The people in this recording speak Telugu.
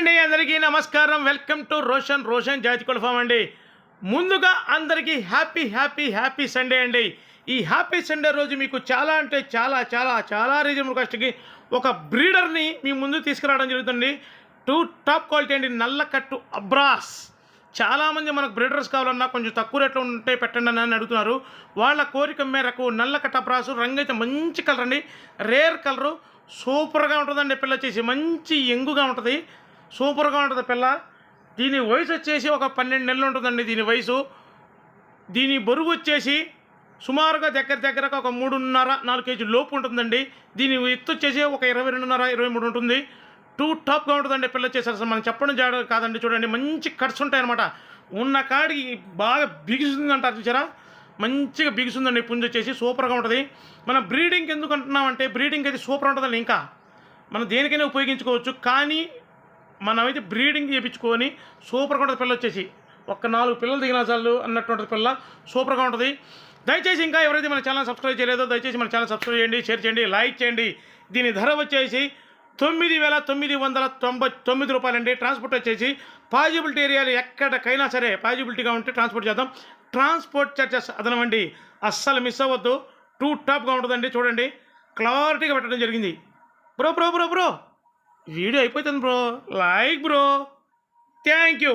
అండి అందరికీ నమస్కారం. వెల్కమ్ టు రోషన్ జాతికోళ్ళ ఫామ్ అండి. ముందుగా అందరికీ హ్యాపీ సండే అండి. ఈ హ్యాపీ సండే రోజు మీకు చాలా అంటే చాలా రీజనబుల్ కాస్ట్కి ఒక బ్రీడర్ని మీ ముందు తీసుకురావడం జరుగుతుంది. టాప్ క్వాలిటీ అండి, నల్లకట్టు అబ్రాస్. చాలామంది మనకు బ్రీడర్స్ కావాలన్నా కొంచెం తక్కువ రేట్లో ఉంటే పెట్టండి అని అడుగుతున్నారు. వాళ్ళ కోరిక మేరకు నల్లకట్టు అబ్రాసు. రంగు అయితే మంచి కలర్ అండి, రేర్ కలరు, సూపర్గా ఉంటుందండి. పిల్ల వచ్చేసి మంచి ఎంగుగా ఉంటుంది, సూపర్గా ఉంటుంది పిల్ల. దీని వయసు వచ్చేసి ఒక 12 నెలలు ఉంటుందండి దీని వయసు. దీని బరువు వచ్చేసి సుమారుగా దగ్గరగా ఒక 3.5-4 కేజీల లోపు ఉంటుందండి. దీని ఎత్తు వచ్చేసి ఒక 22.5-23 ఉంటుంది. టాప్గా ఉంటుందండి పిల్ల వచ్చేసి. అసలు మనం చెప్పడం కాదండి, చూడండి మంచి కట్స్ ఉంటాయన్నమాట. ఉన్న కాడికి బాగా బిగుస్తుంది అంటారు చూసారా, మంచిగా బిగుస్తుందండి పుంజు వచ్చేసి, సూపర్గా ఉంటుంది. మనం బ్రీడింగ్ ఎందుకు అంటున్నామంటే బ్రీడింగ్ అయితే సూపర్ ఉంటుందండి. ఇంకా మనం దేనికైనా ఉపయోగించుకోవచ్చు, కానీ మనమైతే బ్రీడింగ్ చేయించుకొని సూపర్గా ఉంటుంది పిల్ల వచ్చేసి. ఒక 4 పిల్లలు దిగిన చాలు అన్నటువంటి పిల్ల, సూపర్గా ఉంటుంది. దయచేసి ఇంకా ఎవరైతే మన ఛానల్ సబ్స్క్రైబ్ చేయలేదో దయచేసి మన ఛానల్ సబ్స్క్రైబ్ చేయండి, షేర్ చేయండి, లైక్ చేయండి. దీని ధర వచ్చేసి 9,999 రూపాయలండి. ట్రాన్స్పోర్ట్ వచ్చేసి పాజిబిలిటీ ఏరియాలు ఎక్కడికైనా సరే పాజిబిలిటీగా ఉంటే ట్రాన్స్పోర్ట్ చేద్దాం. ట్రాన్స్పోర్ట్ చార్జెస్ అదనమండి, అస్సలు మిస్ అవ్వద్దు. టాప్గా ఉంటుందండి. చూడండి క్లారిటీగా పెట్టడం జరిగింది. బ్రో వీడియో అయిపోతుంది bro, like bro, thank you.